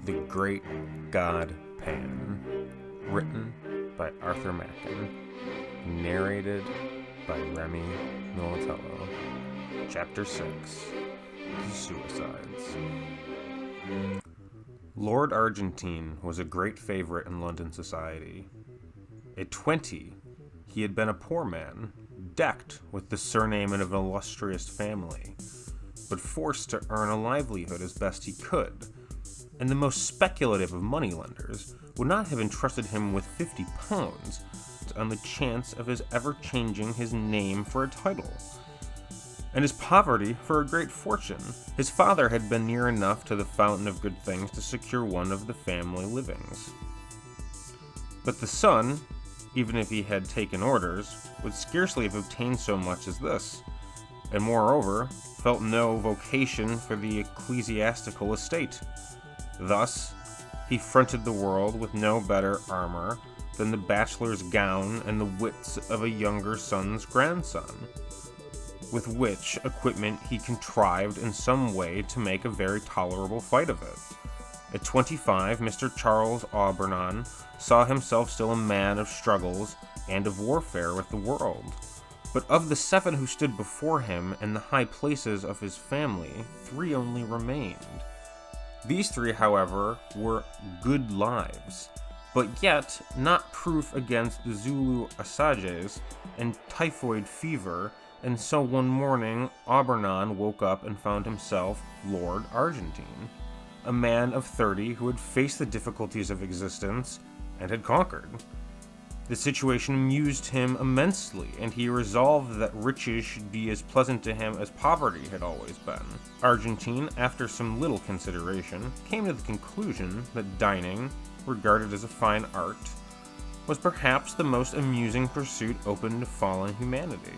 The Great God Pan, written by Arthur Machen, narrated by Remy. Chapter 6, The Suicides. Lord Argentine was a great favorite in London society. At 20, he had been a poor man, decked with the surname of an illustrious family, but forced to earn a livelihood as best he could, and the most speculative of moneylenders would not have entrusted him with £50 on the chance of his ever changing his name for a title. And his poverty for a great fortune. His father had been near enough to the fountain of good things to secure one of the family livings. But the son, even if he had taken orders, would scarcely have obtained so much as this, and moreover, felt no vocation for the ecclesiastical estate. Thus, he fronted the world with no better armor than the bachelor's gown and the wits of a younger son's grandson, with which equipment he contrived in some way to make a very tolerable fight of it. At 25, Mr. Charles Abrami saw himself still a man of struggles and of warfare with the world. But of the 7 who stood before him in the high places of his family, 3 only remained. These 3, however, were good lives, but yet not proof against the Zulu assages and typhoid fever, and so one morning Abrami woke up and found himself Lord Argentine, a man of 30 who had faced the difficulties of existence and had conquered. The situation amused him immensely, and he resolved that riches should be as pleasant to him as poverty had always been. Argentine, after some little consideration, came to the conclusion that dining, regarded as a fine art, was perhaps the most amusing pursuit open to fallen humanity.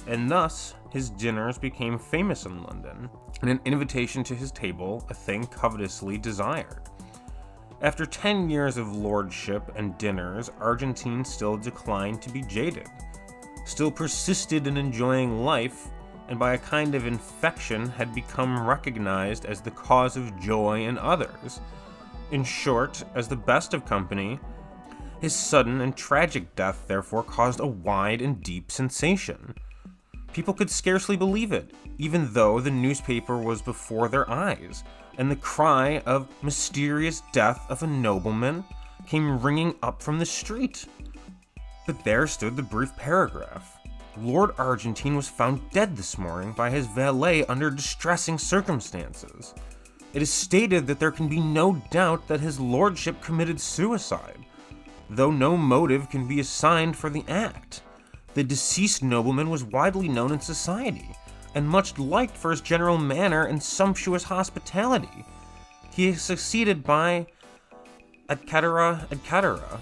And thus, his dinners became famous in London, and an invitation to his table a thing covetously desired. After 10 years of lordship and dinners, Argentine still declined to be jaded, still persisted in enjoying life, and by a kind of infection had become recognized as the cause of joy in others. In short, as the best of company, his sudden and tragic death therefore caused a wide and deep sensation. People could scarcely believe it, even though the newspaper was before their eyes, and the cry of mysterious death of a nobleman came ringing up from the street. But there stood the brief paragraph. Lord Argentine was found dead this morning by his valet under distressing circumstances. It is stated that there can be no doubt that his lordship committed suicide, though no motive can be assigned for the act. The deceased nobleman was widely known in society, and much liked for his general manner and sumptuous hospitality. He is succeeded by etc. etc.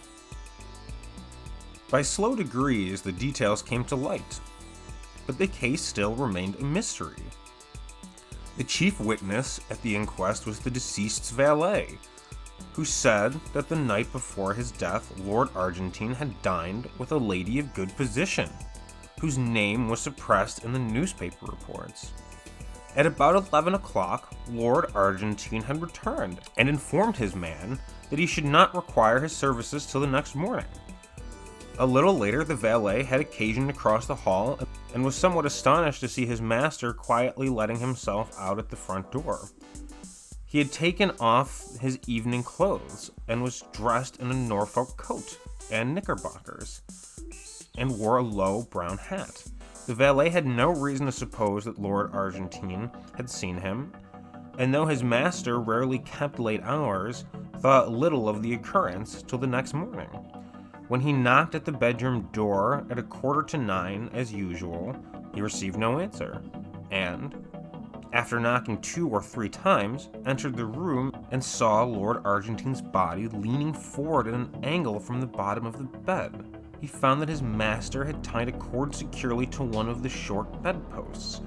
By slow degrees, the details came to light, but the case still remained a mystery. The chief witness at the inquest was the deceased's valet, who said that the night before his death, Lord Argentine had dined with a lady of good position, whose name was suppressed in the newspaper reports. At about 11 o'clock, Lord Argentine had returned and informed his man that he should not require his services till the next morning. A little later, the valet had occasion to cross the hall and was somewhat astonished to see his master quietly letting himself out at the front door. He had taken off his evening clothes and was dressed in a Norfolk coat and knickerbockers, and wore a low brown hat. The valet had no reason to suppose that Lord Argentine had seen him, and though his master rarely kept late hours, thought little of the occurrence till the next morning, when he knocked at the bedroom door at 9:15 as usual. He received no answer, and, after knocking 2 or 3 times, entered the room and saw Lord Argentine's body leaning forward at an angle from the bottom of the bed. He found that his master had tied a cord securely to one of the short bedposts,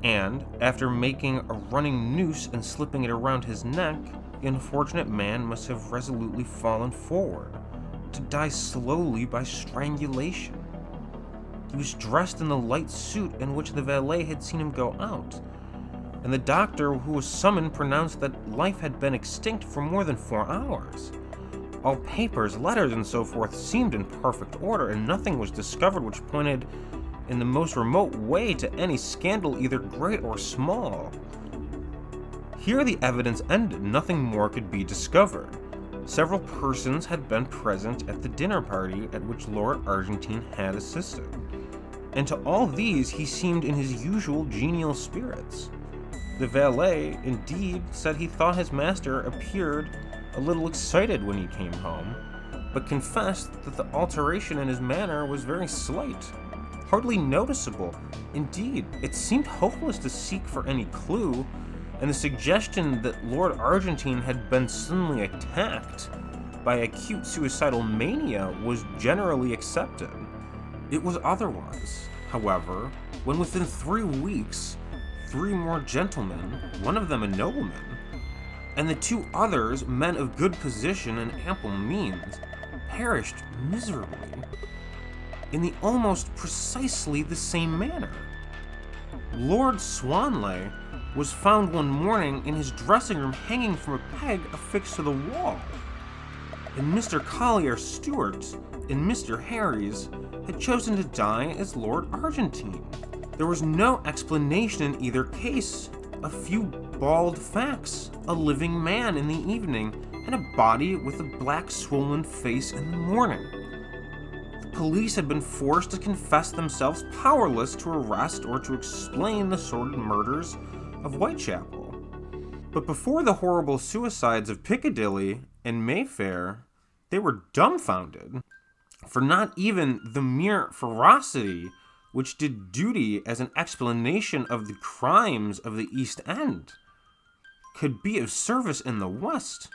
and, after making a running noose and slipping it around his neck, the unfortunate man must have resolutely fallen forward, to die slowly by strangulation. He was dressed in the light suit in which the valet had seen him go out, and the doctor who was summoned pronounced that life had been extinct for more than 4 hours. All papers, letters, and so forth seemed in perfect order, and nothing was discovered which pointed in the most remote way to any scandal, either great or small. Here the evidence ended. Nothing more could be discovered. Several persons had been present at the dinner party at which Lord Argentine had assisted, and to all these he seemed in his usual genial spirits. The valet, indeed, said he thought his master appeared a little excited when he came home, but confessed that the alteration in his manner was very slight, hardly noticeable. Indeed, it seemed hopeless to seek for any clue, and the suggestion that Lord Argentine had been suddenly attacked by acute suicidal mania was generally accepted. It was otherwise, however, when within 3 weeks, 3 more gentlemen, one of them a nobleman, and the 2 others men of good position and ample means, perished miserably in the almost precisely the same manner. Lord Swanley was found one morning in his dressing room hanging from a peg affixed to the wall, and Mr. Collier Stewart and Mr. Harries had chosen to die as Lord Argentine. There was no explanation in either case. A few bald facts: a living man in the evening, and a body with a black swollen face in the morning. The police had been forced to confess themselves powerless to arrest or to explain the sordid murders of Whitechapel. But before the horrible suicides of Piccadilly and Mayfair, they were dumbfounded, for not even the mere ferocity which did duty as an explanation of the crimes of the East End could be of service in the West.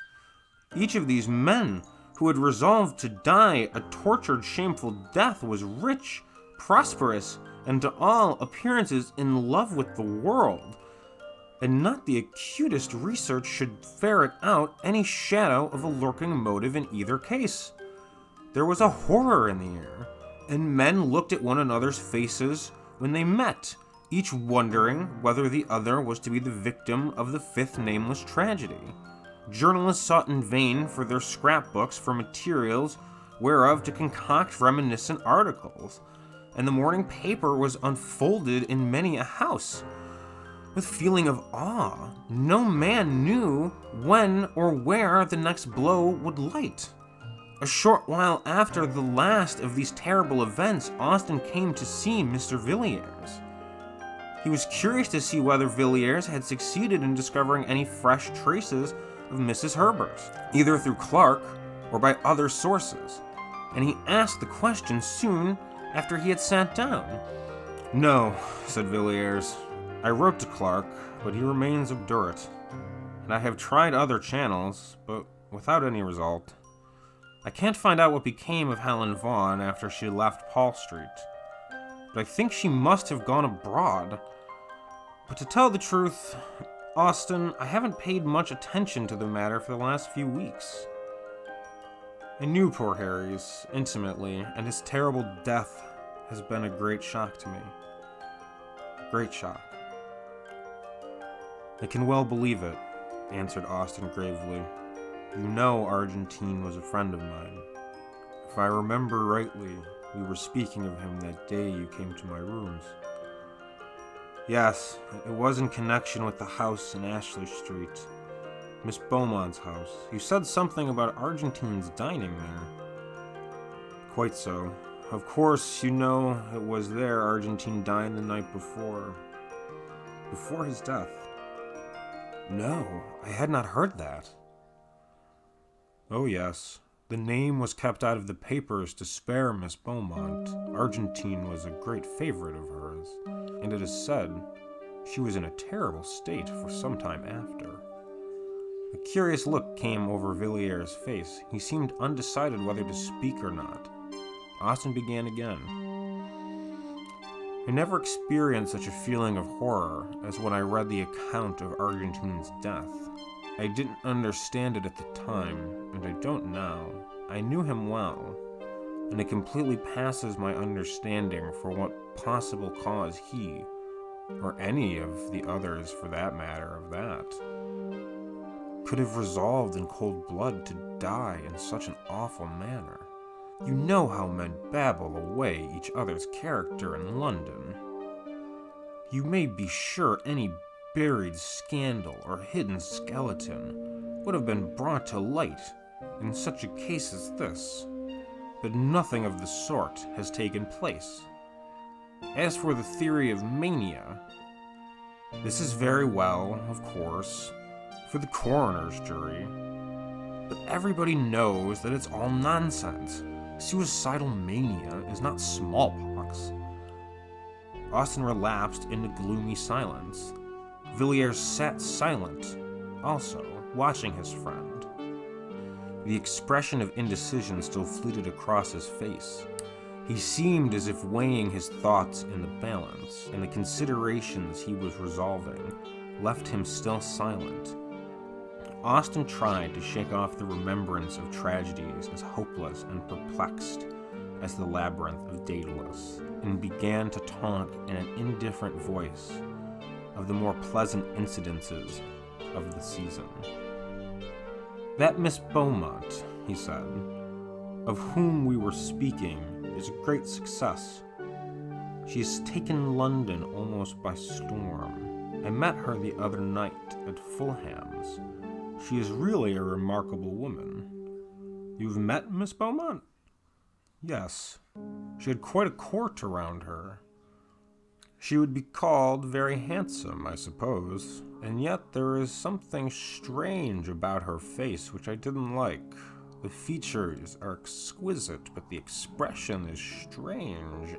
Each of these men who had resolved to die a tortured, shameful death was rich, prosperous, and to all appearances in love with the world, and not the acutest research should ferret out any shadow of a lurking motive in either case. There was a horror in the air, and men looked at one another's faces when they met, each wondering whether the other was to be the victim of the 5th nameless tragedy. Journalists sought in vain for their scrapbooks for materials whereof to concoct reminiscent articles, and the morning paper was unfolded in many a house. With feeling of awe, no man knew when or where the next blow would light. A short while after the last of these terrible events, Austin came to see Mr. Villiers. He was curious to see whether Villiers had succeeded in discovering any fresh traces of Mrs. Herbert, either through Clark or by other sources, and he asked the question soon after he had sat down. "No," said Villiers. "I wrote to Clark, but he remains obdurate, and I have tried other channels, but without any result. I can't find out what became of Helen Vaughan after she left Paul Street, but I think she must have gone abroad. But to tell the truth, Austin, I haven't paid much attention to the matter for the last few weeks. I knew poor Harries intimately, and his terrible death has been a great shock to me. A great shock." "I can well believe it," answered Austin gravely. "You know Argentine was a friend of mine. If I remember rightly, we were speaking of him that day you came to my rooms." "Yes, it was in connection with the house in Ashley Street, Miss Beaumont's house. You said something about Argentine's dining there." "Quite so. Of course, you know it was there Argentine dined the night before his death." "No, I had not heard that." "Oh yes, the name was kept out of the papers to spare Miss Beaumont. Argentine was a great favorite of hers, and it is said she was in a terrible state for some time after." A curious look came over Villiers' face. He seemed undecided whether to speak or not. Austin began again. "I never experienced such a feeling of horror as when I read the account of Argentine's death. I didn't understand it at the time, and I don't now. I knew him well, and it completely passes my understanding for what possible cause he, or any of the others for that matter of that, could have resolved in cold blood to die in such an awful manner. You know how men babble away each other's character in London. You may be sure any buried scandal or hidden skeleton would have been brought to light in such a case as this, but nothing of the sort has taken place. As for the theory of mania, this is very well, of course, for the coroner's jury, but everybody knows that it's all nonsense. Suicidal mania is not smallpox. Austin relapsed into gloomy silence. Villiers sat silent, also, watching his friend. The expression of indecision still flitted across his face. He seemed as if weighing his thoughts in the balance, and the considerations he was resolving left him still silent. Austin tried to shake off the remembrance of tragedies as hopeless and perplexed as the labyrinth of Daedalus, and began to talk in an indifferent voice of the more pleasant incidences of the season. "That Miss Beaumont," he said, "of whom we were speaking, is a great success. She has taken London almost by storm. I met her the other night at Fulham's. She is really a remarkable woman." "You've met Miss Beaumont?" "Yes. She had quite a court around her. She would be called very handsome, I suppose, and yet there is something strange about her face which I didn't like. The features are exquisite, but the expression is strange,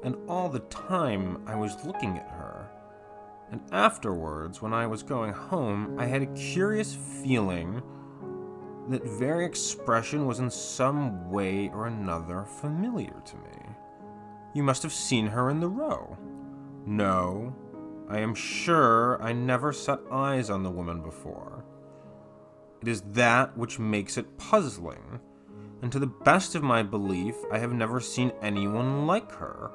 and all the time I was looking at her. And afterwards, when I was going home, I had a curious feeling that very expression was in some way or another familiar to me." "You must have seen her in the Row." "No, I am sure I never set eyes on the woman before. It is that which makes it puzzling, and to the best of my belief, I have never seen anyone like her.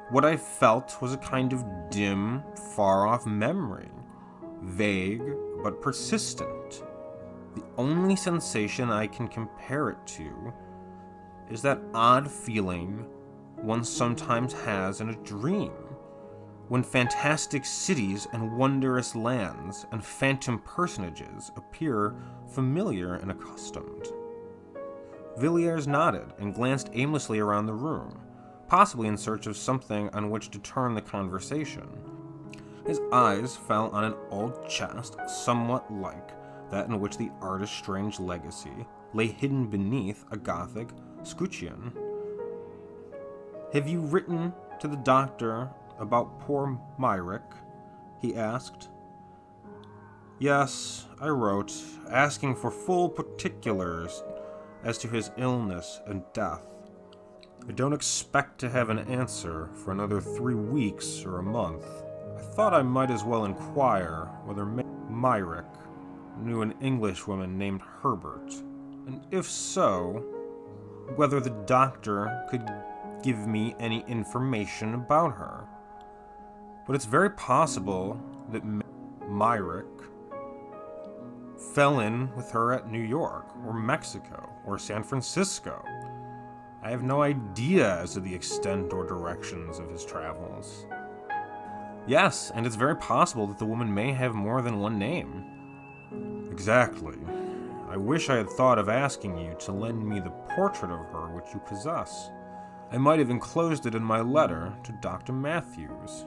What I felt was a kind of dim, far-off memory, vague but persistent. The only sensation I can compare it to is that odd feeling one sometimes has in a dream, when fantastic cities and wondrous lands and phantom personages appear familiar and accustomed." Villiers nodded and glanced aimlessly around the room, possibly in search of something on which to turn the conversation. His eyes fell on an old chest somewhat like that in which the artist's strange legacy lay hidden beneath a Gothic scutcheon. "Have you written to the doctor about poor Myrick?" he asked. "Yes, I wrote, asking for full particulars as to his illness and death. I don't expect to have an answer for another 3 weeks or a month. I thought I might as well inquire whether Myrick knew an Englishwoman named Herbert, and if so, whether the doctor could give me any information about her. But it's very possible that Myrick fell in with her at New York, or Mexico, or San Francisco. I have no idea as to the extent or directions of his travels." "Yes, and it's very possible that the woman may have more than one name." "Exactly. I wish I had thought of asking you to lend me the portrait of her which you possess. I might have enclosed it in my letter to Dr. Matthews."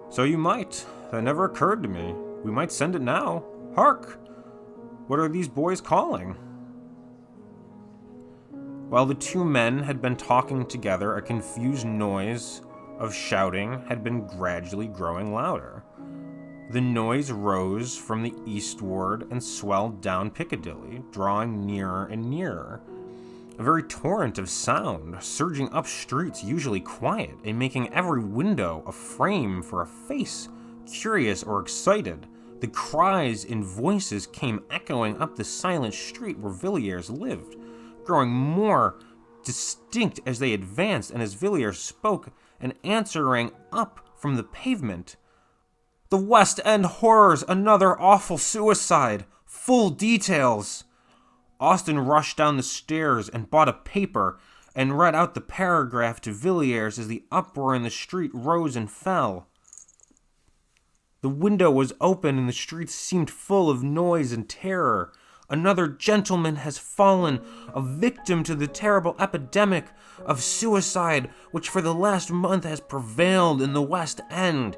"So you might. That never occurred to me. We might send it now. Hark! What are these boys calling?" While the two men had been talking together, a confused noise of shouting had been gradually growing louder. The noise rose from the eastward and swelled down Piccadilly, drawing nearer and nearer. A very torrent of sound, surging up streets usually quiet, and making every window a frame for a face, curious or excited. The cries and voices came echoing up the silent street where Villiers lived, growing more distinct as they advanced, and as Villiers spoke, and answering up from the pavement. "The West End Horrors, another awful suicide. Full details." Austin rushed down the stairs and bought a paper and read out the paragraph to Villiers as the uproar in the street rose and fell. The window was open and the street seemed full of noise and terror. "Another gentleman has fallen, a victim to the terrible epidemic of suicide which for the last month has prevailed in the West End.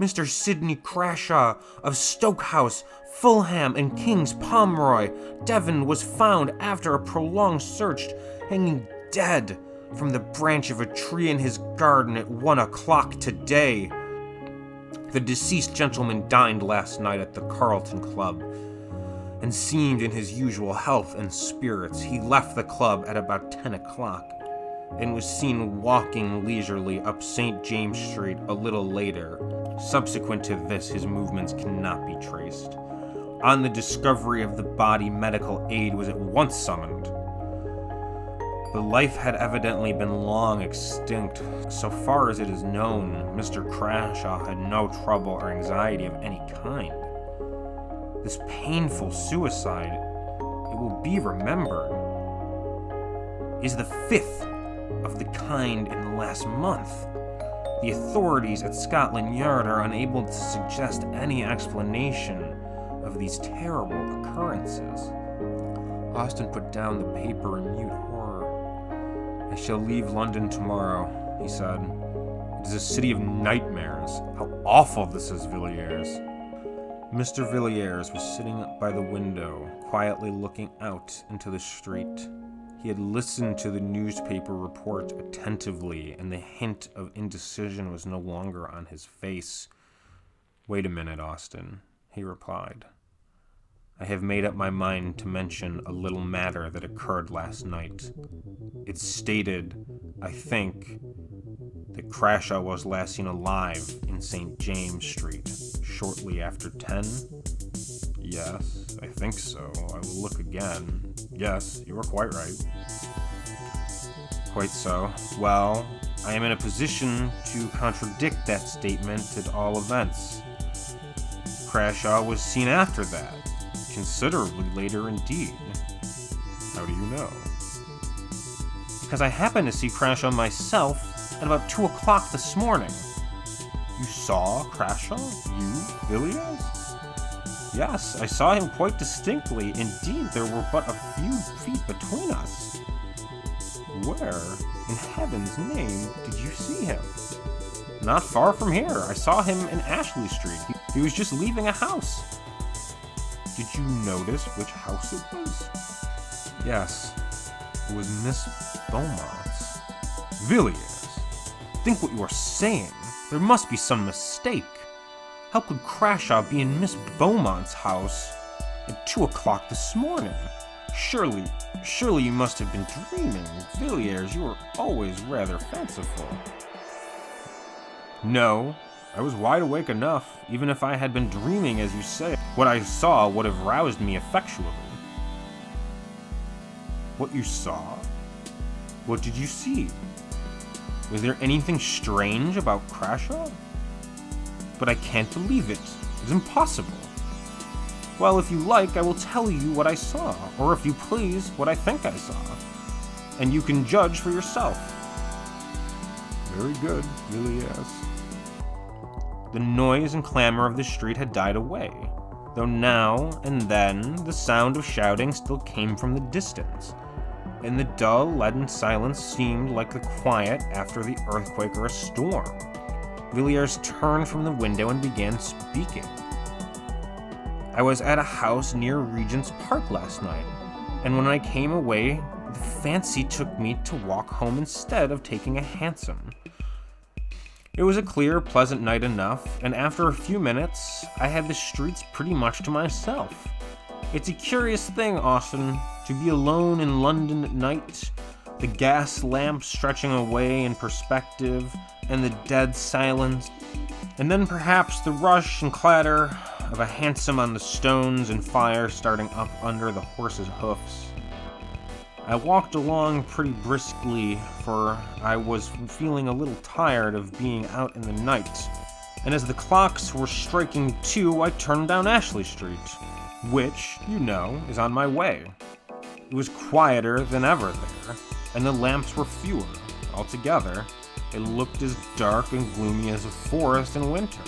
Mr. Sidney Crashaw of Stokehouse, Fulham and King's Pomeroy, Devon, was found after a prolonged search hanging dead from the branch of a tree in his garden at 1 o'clock today. The deceased gentleman dined last night at the Carlton Club and seemed in his usual health and spirits. He left the club at about 10 o'clock and was seen walking leisurely up St. James Street a little later. Subsequent to this, his movements cannot be traced. On the discovery of the body, medical aid was at once summoned. The life had evidently been long extinct. So far as it is known, Mr. Crashaw had no trouble or anxiety of any kind. This painful suicide, it will be remembered, is the 5th of the kind in the last month. The authorities at Scotland Yard are unable to suggest any explanation of these terrible occurrences." Austin put down the paper in mute horror. "I shall leave London tomorrow," he said. "It is a city of nightmares. How awful this is, Villiers." Mr. Villiers was sitting by the window, quietly looking out into the street. He had listened to the newspaper report attentively, and the hint of indecision was no longer on his face. "Wait a minute, Austin," he replied. "I have made up my mind to mention a little matter that occurred last night. It's stated, I think, that Crashaw was last seen alive in St. James Street shortly after 10? Yes, I think so. I will look again. Yes, you are quite right." "Quite so. Well, I am in a position to contradict that statement at all events. Crashaw was seen after that, considerably later indeed." "How do you know?" "Because I happened to see Crashaw myself at about 2 o'clock this morning." "You saw Crashaw? You, Villiers?" "Yes, I saw him quite distinctly. Indeed, there were but a few feet between us." "Where, in heaven's name, did you see him?" "Not far from here. I saw him in Ashley Street. He was just leaving a house." "Did you notice which house it was?" "Yes, it was Miss Beaumont's." "Villiers, think what you are saying. There must be some mistake. How could Crashaw be in Miss Beaumont's house at 2 o'clock this morning? Surely you must have been dreaming. Villiers, you are always rather fanciful." "No, I was wide awake enough, even if I had been dreaming as you say. What I saw would have roused me effectually." "What you saw? What did you see? Was there anything strange about Crashaw?" "But I can't believe it. It's impossible." "Well, if you like, I will tell you what I saw, or if you please, what I think I saw, and you can judge for yourself." "Very good, Villiers." The noise and clamor of the street had died away, though now and then the sound of shouting still came from the distance, and the dull, leaden silence seemed like the quiet after the earthquake or a storm. Villiers turned from the window and began speaking. "I was at a house near Regent's Park last night, and when I came away, the fancy took me to walk home instead of taking a hansom. It was a clear, pleasant night enough, and after a few minutes, I had the streets pretty much to myself. It's a curious thing, Austin, to be alone in London at night, the gas lamps stretching away in perspective, and the dead silence, and then perhaps the rush and clatter of a hansom on the stones and fire starting up under the horse's hoofs. I walked along pretty briskly, for I was feeling a little tired of being out in the night, and as the clocks were striking 2, I turned down Ashley Street, which, you know, is on my way. It was quieter than ever there, and the lamps were fewer. Altogether, it looked as dark and gloomy as a forest in winter.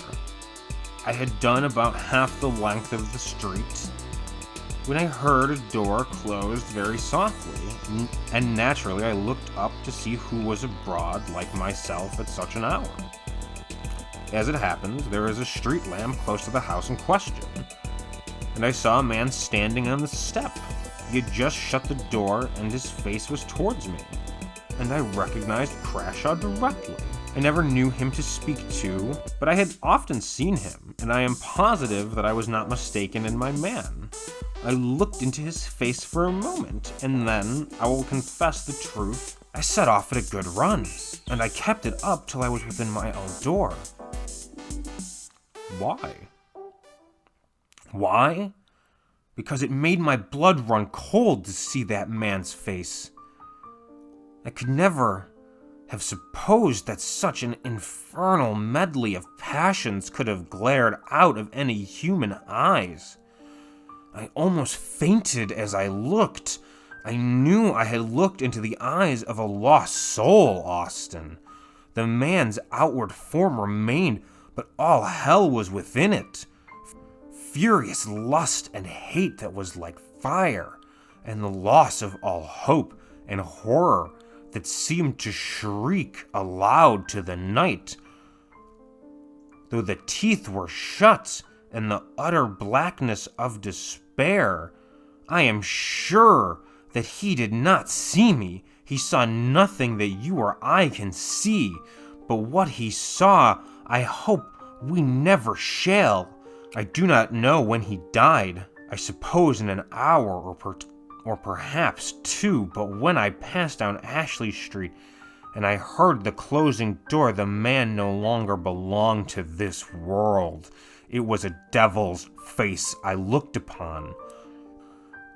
I had done about half the length of the street when I heard a door closed very softly, and naturally I looked up to see who was abroad like myself at such an hour. As it happened, there was a street lamp close to the house in question, and I saw a man standing on the step. He had just shut the door, and his face was towards me, and I recognized Crashaw directly. I never knew him to speak to, but I had often seen him, and I am positive that I was not mistaken in my man. I looked into his face for a moment, and then, I will confess the truth, I set off at a good run, and I kept it up till I was within my own door. Why? Why? Because it made my blood run cold to see that man's face. I could never have supposed that such an infernal medley of passions could have glared out of any human eyes. I almost fainted as I looked. I knew I had looked into the eyes of a lost soul, Austin. The man's outward form remained, but all hell was within it. Furious lust and hate that was like fire, and the loss of all hope and horror that seemed to shriek aloud to the night. Though the teeth were shut, and the utter blackness of despair, I am sure that he did not see me. He saw nothing that you or I can see, but what he saw, I hope we never shall. I do not know when he died. I suppose in an hour or perhaps 2, but when I passed down Ashley Street and I heard the closing door, the man no longer belonged to this world. It was a devil's face I looked upon.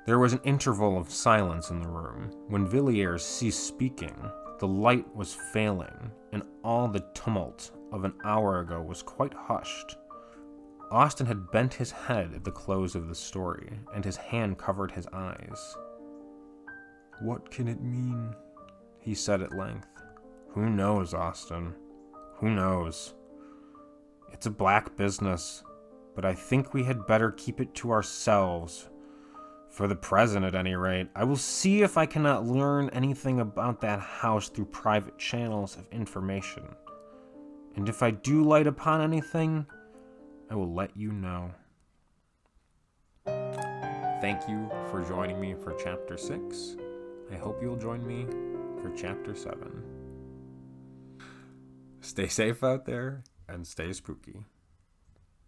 There was an interval of silence in the room. When Villiers ceased speaking, the light was failing, and all the tumult of an hour ago was quite hushed. Austin had bent his head at the close of the story, and his hand covered his eyes. "What can it mean?" he said at length. "Who knows, Austin? Who knows? It's a black business, but I think we had better keep it to ourselves. For the present, at any rate. I will see if I cannot learn anything about that house through private channels of information. And if I do light upon anything, I will let you know." Thank you for joining me for Chapter 6. I hope you'll join me for Chapter 7. Stay safe out there, and stay spooky.